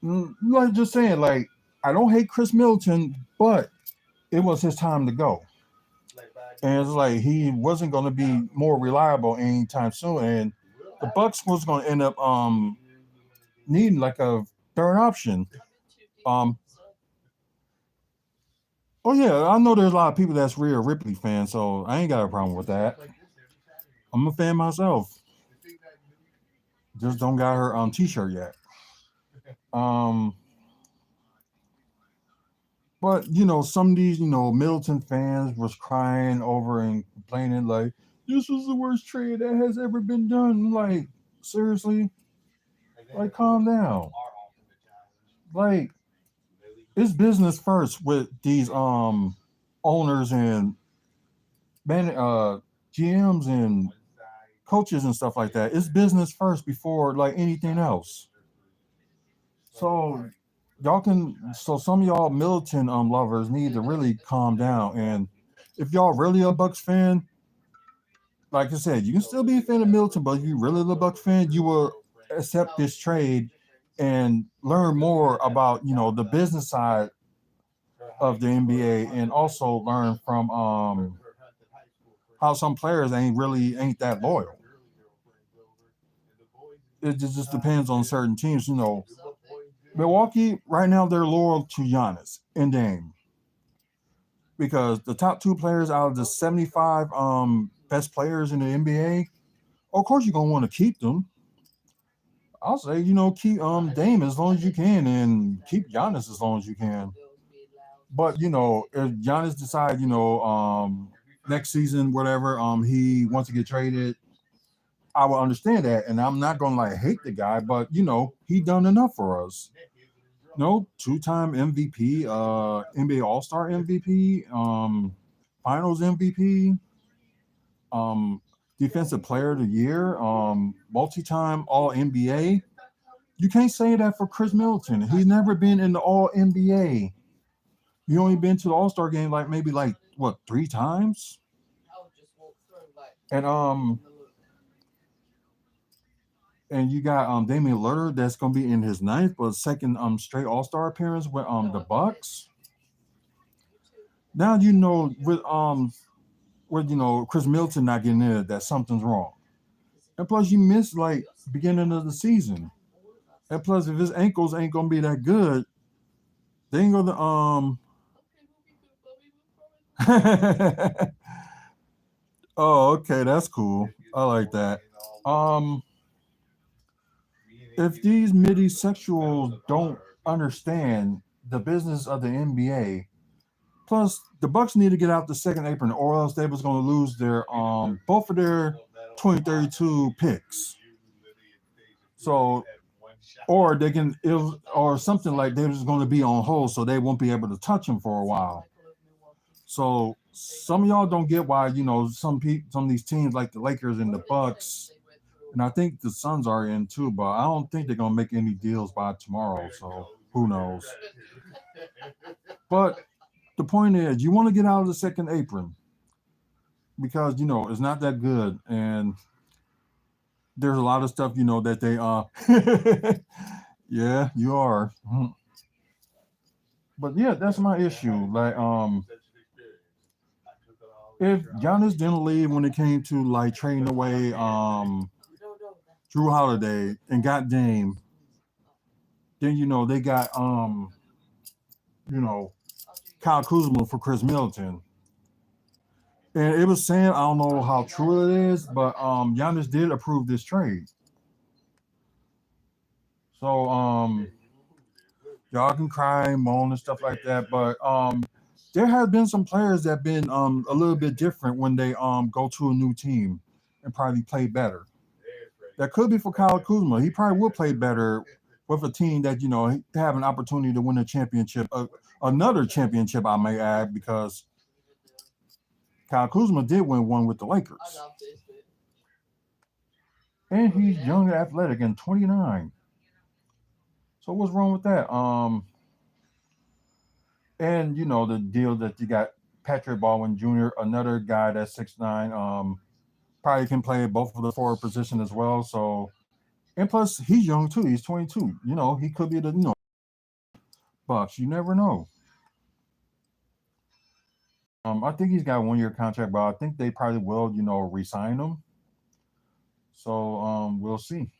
Like just saying, like I don't hate Chris Middleton, but it was his time to go. And it's like he wasn't going to be more reliable anytime soon, and the Bucks was going to end up needing like a third option. Um, oh yeah, I know there's a lot of people that's Rhea Ripley fans, so I ain't got a problem with that. I'm a fan myself. Just don't got her T-shirt yet. Um, but some of these Middleton fans was crying over and complaining like this was the worst trade that has ever been done. Like seriously, like calm down. Like it's business first with these owners and GMs and coaches and stuff like that. It's business first before like anything else. So some of y'all Middleton lovers need to really calm down. And if y'all really a Bucks fan, like I said, you can still be a fan of Middleton, but if you really a Bucks fan, you will accept this trade and learn more about the business side of the NBA and also learn from how some players ain't that loyal. It just depends on certain teams. Milwaukee right now they're loyal to Giannis and Dame because the top two players out of the 75 best players in the NBA, of course you're gonna want to keep them. I'll say keep Dame as long as you can and keep Giannis as long as you can. But if Giannis decide next season whatever he wants to get traded, I will understand that, and I'm not gonna like hate the guy, but he done enough for us. No, two-time MVP, NBA All-Star MVP, Finals MVP, um, Defensive Player of the Year, multi-time All NBA. You can't say that for Chris Middleton. He's never been in the All NBA. He only been to the All-Star game like maybe like what 3 times. And you got Damian Lillard that's gonna be in his ninth but second straight All-Star appearance with the Bucks. Now you know with Chris Middleton not getting in it that something's wrong. And plus you missed like beginning of the season. And plus if his ankles ain't gonna be that good, they ain't gonna Oh, okay, that's cool. I like that. Um if these MIDI sexuals don't understand the business of the NBA, plus the Bucks need to get out the second apron, or else they was going to lose their both of their 2032 picks. So, or they can, or something like they was going to be on hold, so they won't be able to touch them for a while. So some of y'all don't get why some of these teams like the Lakers and the Bucks, and I think the Suns are in too, but I don't think they're gonna make any deals by tomorrow. So who knows? But the point is, you want to get out of the second apron because it's not that good, and there's a lot of stuff that they yeah, you are. But yeah, that's my issue. Like if Giannis didn't leave when it came to like trading away Drew Holiday and got Dame, then they got you know Kyle Kuzma for Chris Middleton. And it was saying, I don't know how true it is, but Giannis did approve this trade. So y'all can cry, moan, and stuff like that. But there have been some players that have been a little bit different when they go to a new team and probably play better. That could be for Kyle Kuzma. He probably will play better with a team that have an opportunity to win a championship, another championship, I may add, because Kyle Kuzma did win one with the Lakers, and he's young and athletic and 29. So what's wrong with that? And the deal that you got Patrick Baldwin Jr., another guy that's 6'9", probably can play both of the forward position as well. So, and plus he's young too. He's 22. He could be the Bucks. You never know. I think he's got a 1 year contract, but I think they probably will, re-sign him. So we'll see.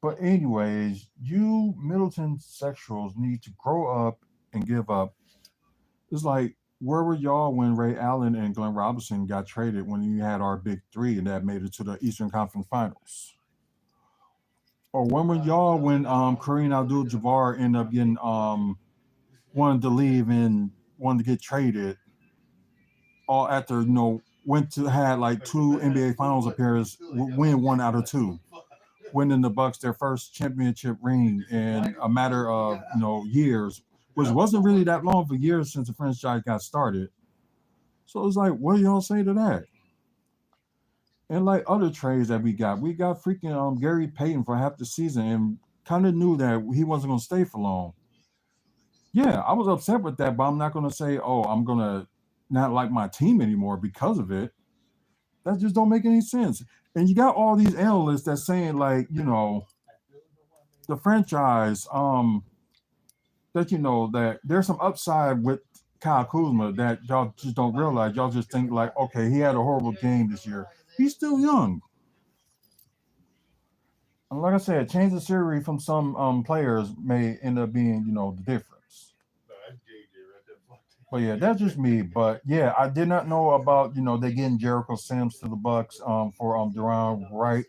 But anyways, you Middleton sexuals need to grow up and give up. It's like, where were y'all when Ray Allen and Glenn Robinson got traded when you had our big three and that made it to the Eastern Conference Finals? Or when were y'all when Kareem Abdul-Jabbar ended up getting wanted to leave and wanted to get traded, all after went to had like 2 NBA Finals appearances, win 1 out of 2, winning the Bucks their first championship ring in a matter of years, which wasn't really that long for years since the franchise got started. So it's like, what do y'all say to that? And like other trades that we got freaking Gary Payton for half the season and kind of knew that he wasn't going to stay for long. Yeah, I was upset with that, but I'm not going to say, oh, I'm going to not like my team anymore because of it. That just don't make any sense. And you got all these analysts that saying like, the franchise, that that there's some upside with Kyle Kuzma that y'all just don't realize. Y'all just think like, okay, he had a horrible game this year. He's still young. And like I said, change the scenery from some players may end up being, the difference. But yeah, that's just me. But yeah, I did not know about, they getting Jericho Sims to the Bucks for Duran Wright.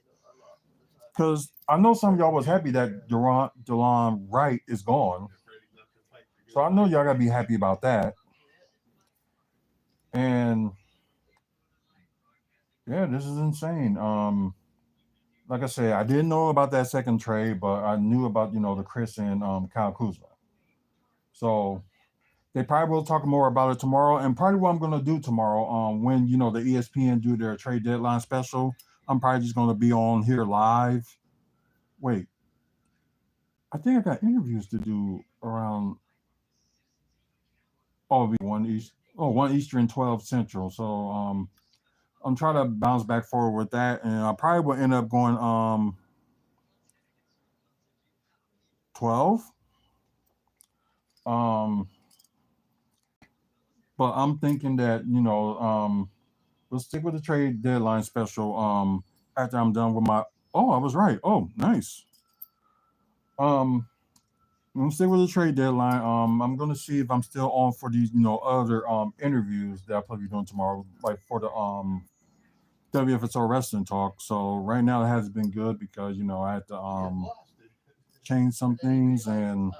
Because I know some of y'all was happy that Delon Wright is gone. So I know y'all gotta be happy about that. And yeah, this is insane. like I said, I didn't know about that second trade, but I knew about the Chris and Kyle Kuzma. So they probably will talk more about it tomorrow. And probably what I'm gonna do tomorrow, when the ESPN do their trade deadline special, I'm probably just gonna be on here live. Wait, I think I got interviews to do around. Oh, it'll be one east. Oh, one Eastern, 12 Central. So I'm trying to bounce back forward with that, and I probably will end up going 12. Um, but I'm thinking that we'll stick with the trade deadline special. After I'm done with my. Oh, I was right. Oh, nice. Um, I'm stick with the trade deadline. I'm gonna see if I'm still on for these other interviews that I'll probably be doing tomorrow, like for the WFSO wrestling talk. So right now it has been good because I had to change some things and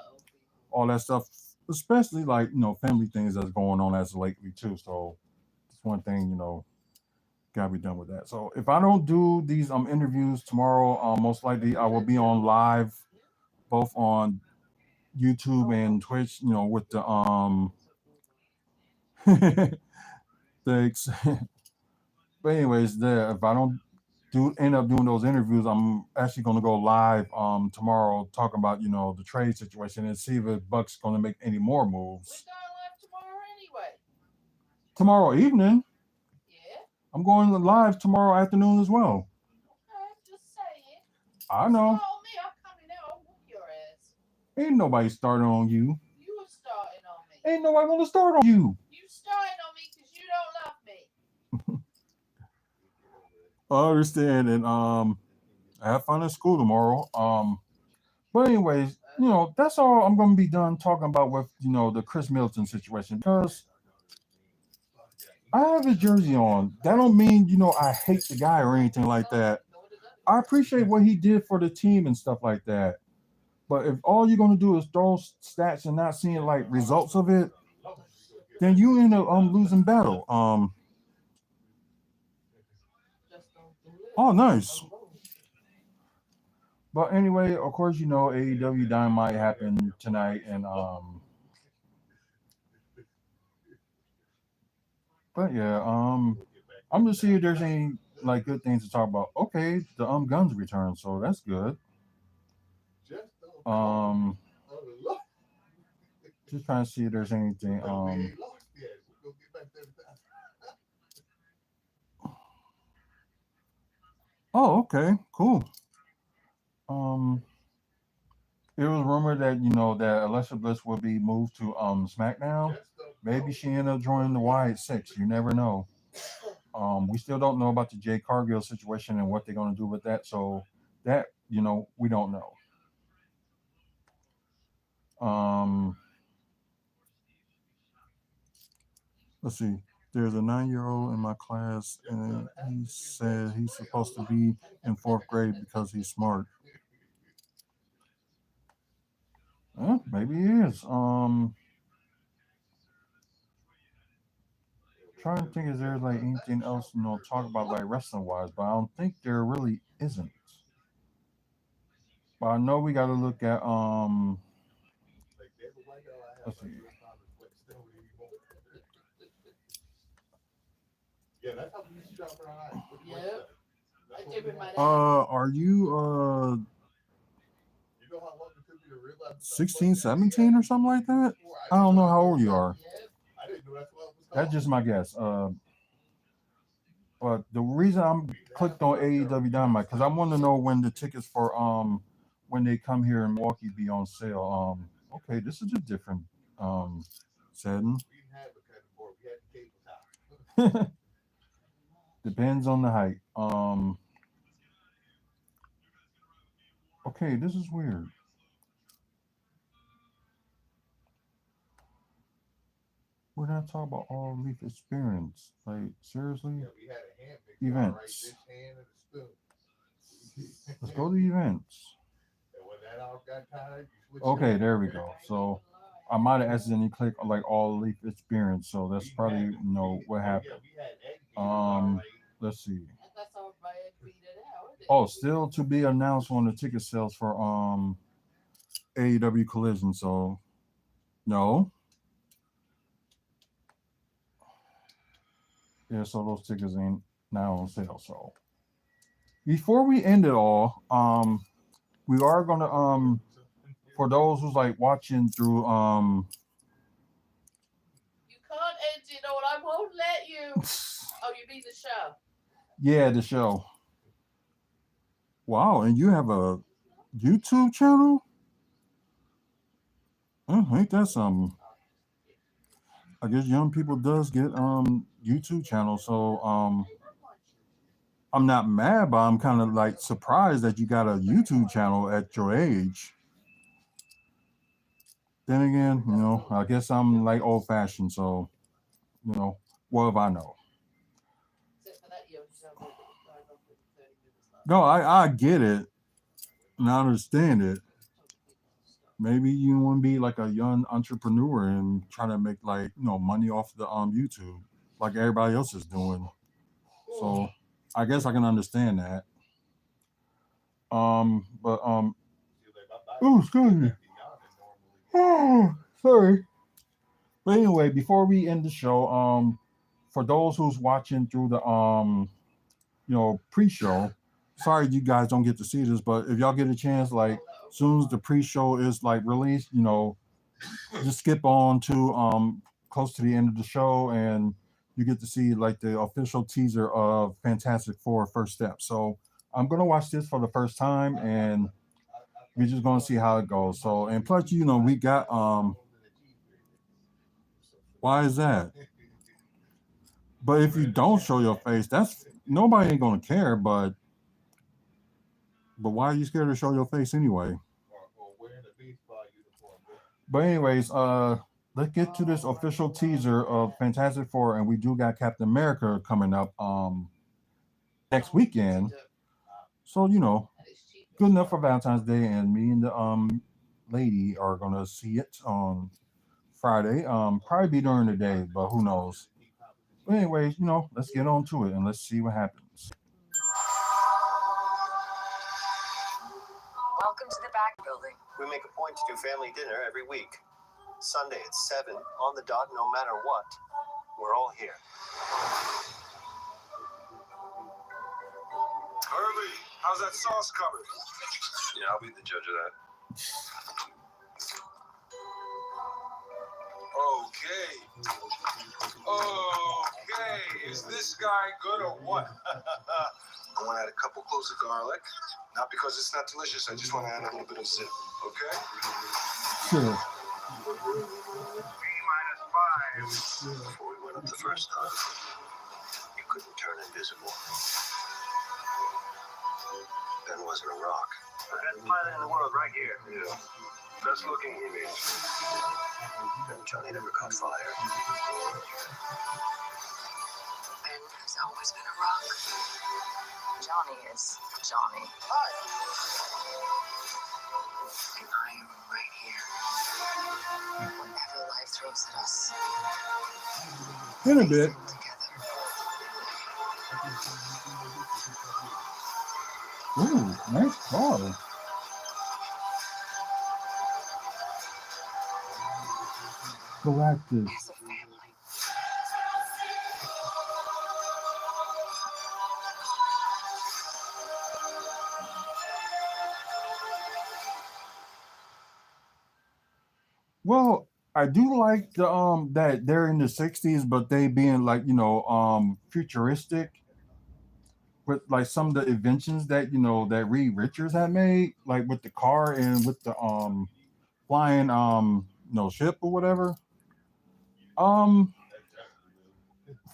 all that stuff, especially like family things that's going on as lately too. So it's one thing gotta be done with that. So if I don't do these interviews tomorrow, most likely I will be on live both on YouTube and Twitch. With the thanks. But anyways, there if I don't do end up doing those interviews, I'm actually going to go live tomorrow talking about the trade situation and see if the Bucks going to make any more moves tomorrow evening. I'm going live tomorrow afternoon as well. I know. Ain't nobody starting on you. Ain't nobody going to start on you. I understand, and have fun at school tomorrow. But anyways, that's all I'm gonna be done talking about with the Chris Middleton situation because I have his jersey on. That don't mean I hate the guy or anything like that. I appreciate what he did for the team and stuff like that. But if all you're gonna do is throw stats and not seeing like results of it, then you end up losing battle. Oh, nice. But anyway, of course, AEW Dynamite happened tonight, and but yeah, I'm just seeing if there's any like good things to talk about. Okay, the guns return, so that's good. Um, just trying to see if there's anything. Oh, okay, cool. Um, it was rumored that that Alexa Bliss will be moved to SmackDown. Maybe she ended up joining the Wyatt Six. You never know. We still don't know about the Jay Cargill situation and what they're going to do with that. So that we don't know. Um, let's see. There's a 9-year-old in my class, and he said he's supposed to be in fourth grade because he's smart. Maybe he is. Trying to think, is there like anything else talk about like wrestling wise? But I don't think there really isn't. But I know we got to look at let's see. Are you 16, 17 or something like that? I don't know how old you are. That's just my guess. But the reason I'm clicked on AEW Dynamite because I want to know when the tickets for when they come here in Milwaukee be on sale. Okay, this is a different setting. Depends on the height. Okay, this is weird. We're not talking about all leaf experience. Like seriously, events. Let's go to events. Okay, there we go. So I might have accidentally clicked on like all leaf experience. So that's probably what happened. Let's see. Oh, still to be announced on the ticket sales for AEW Collision. So no. Yeah, so those tickets ain't now on sale. So before we end it all, we are gonna for those who's like watching through You can't end it all. I won't let you. Oh, you mean the show? yeah, the show. Wow, and you have a YouTube channel? Ain't that something? I guess young people does get YouTube channels, so I'm not mad, but I'm kind of like surprised that you got a YouTube channel at your age. Then again, I guess I'm like old fashioned, so what if I know? No, I get it and I understand it. Maybe you want to be like a young entrepreneur and try to make like money off the YouTube like everybody else is doing. So I guess I can understand that. But oh, excuse me. Oh, sorry. But anyway, before we end the show, for those who's watching through the pre-show, sorry you guys don't get to see this, but if y'all get a chance, like as soon as the pre-show is like released, just skip on to close to the end of the show and you get to see like the official teaser of Fantastic Four First Step. So I'm gonna watch this for the first time and we're just gonna see how it goes. So and plus, we got why is that? But if you don't show your face, that's nobody ain't gonna care, but why are you scared to show your face anyway? But anyways, let's get to this official teaser of Fantastic Four, and we do got Captain America coming up next weekend. So good enough for Valentine's Day, and me and the lady are gonna see it on Friday. Probably be during the day, but who knows? But anyways, let's get on to it and let's see what happens. Welcome to the back building. We make a point to do family dinner every week. Sunday at 7, on the dot, no matter what. We're all here. Early, how's that sauce coming? Yeah, I'll be the judge of that. Okay, is this guy good or what? I want to add a couple cloves of garlic. Not because it's not delicious, I just want to add a little bit of zip, okay? Sure. B-5. Before we went up the first time, you couldn't turn invisible. Ben wasn't a rock. The best pilot in the world right here. Yeah. Best looking, he means. And Johnny never caught fire. Ben has always been a rock. Johnny is Johnny. Hi. And I am right here. Whatever life throws at us. In a bit. Together. Ooh, nice car. Galactus. As a family. Well, I do like the that they're in the 60s, but they being like, futuristic with like some of the inventions that that Reed Richards had made, like with the car and with the flying ship or whatever. Um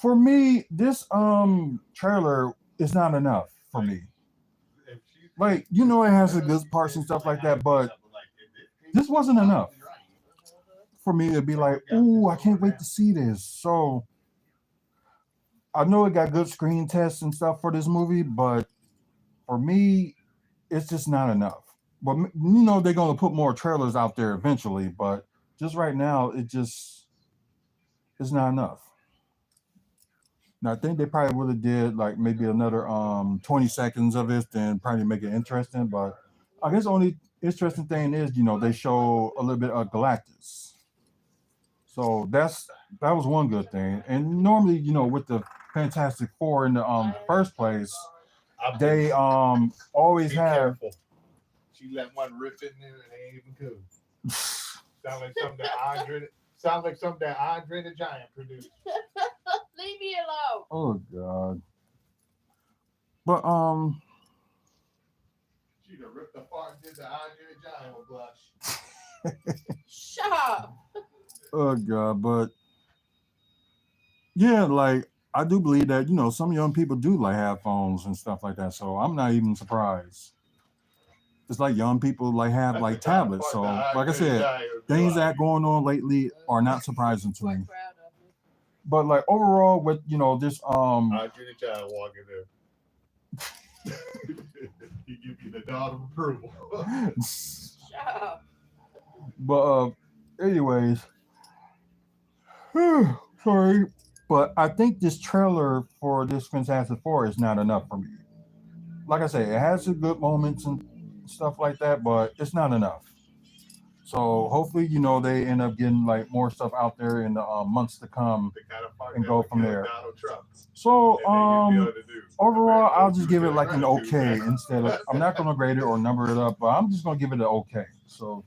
for me, this trailer is not enough for me. Like, it has the good parts and stuff like that, but this wasn't enough for me to be like, ooh, I can't wait to see this. So I know it got good screen tests and stuff for this movie, but for me, it's just not enough. But they're gonna put more trailers out there eventually, but just right now, it's not enough. Now I think they probably would have did like maybe another 20 seconds of it, then probably make it interesting. But I guess the only interesting thing is, they show a little bit of Galactus. So that was one good thing. And normally, with the Fantastic Four in the first place, they always Be have careful. She let one rip in there and it ain't even cool. Sound like something that Andre the Giant produced. Leave me alone. oh god. But She'd have ripped the fart and did the Andre the Giant with blush. Shut up. oh god, but yeah, like I do believe that, some young people do like have phones and stuff like that. So I'm not even surprised. It's like young people like have That's like the kind of tablets. part So the like I Andre the said, Giant would be things like. that going on lately are not surprising to me. Quite proud of you. But like overall with this Andre the Giant walking there. He give you the nod of approval. Shut up. but anyways, sorry. But I think this trailer for this Fantastic Four is not enough for me. Like I say, it has some good moments and stuff like that, but it's not enough. So hopefully, they end up getting like more stuff out there in the months to come. The kind of part And that go would from kill there. Donald Trump. So And then you'd be able to do. overall, I'll America just do give it their like an gratitude, okay man. instead of I'm not gonna grade it or number it up, but I'm just gonna give it an okay. So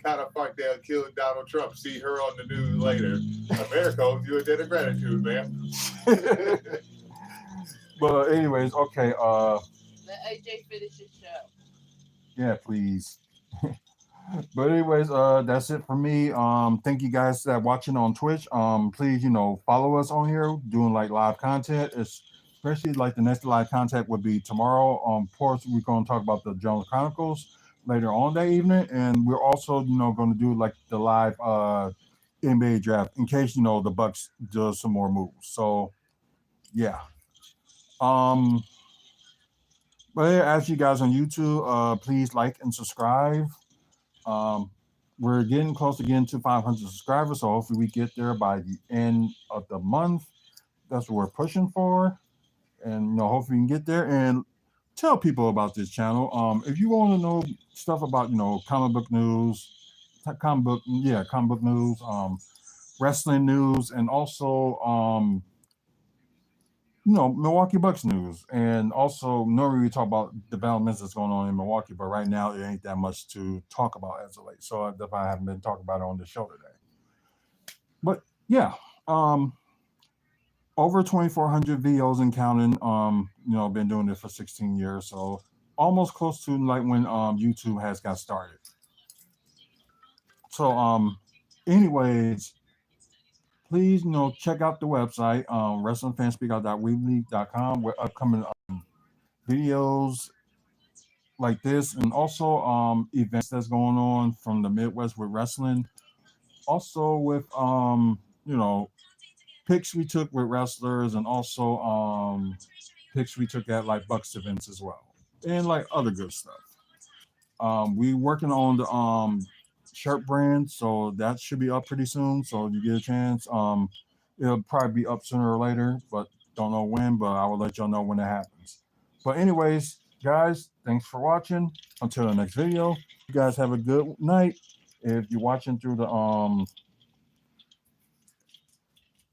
Kind of part that killed Donald Trump. See her on the news later. America owes you a debt of gratitude, man. but anyways, okay, Let AJ finish his show. yeah, please. But anyways, that's it for me. Thank you guys that watching on Twitch. Please, follow us on here, doing like live content. Especially like the next live content would be tomorrow. Of course, we're going to talk about the Jones Chronicles later on that evening, and we're also, going to do like the live NBA draft in case the Bucks do some more moves. So, yeah. But yeah, as you guys on YouTube, please like and subscribe. We're getting close again to 500 subscribers, so hopefully we get there by the end of the month. That's what we're pushing for, and hopefully we can get there and tell people about this channel. If you want to know stuff about comic book news, comic book news, wrestling news, and also Milwaukee Bucks news. And also, normally we talk about developments that's going on in Milwaukee, but right now it ain't that much to talk about as of late. So that's why I haven't been talking about it on the show today. But yeah, over 2,400 videos and counting. Been doing this for 16 years, so almost close to like when YouTube has got started. So anyways, please check out the website wrestlingfanspeakout.weebly.com with upcoming videos like this, and also events that's going on from the Midwest with wrestling. Also with picks we took with wrestlers, and also picks we took at like Bucks events as well, and like other good stuff. We working on the shirt brand, so that should be up pretty soon. So you get a chance. It'll probably be up sooner or later, but don't know when. But I will let y'all know when it happens. But anyways, guys, thanks for watching. Until the next video, you guys have a good night. If you're watching through the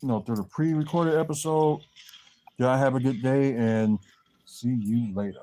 through the pre-recorded episode, y'all have a good day and see you later.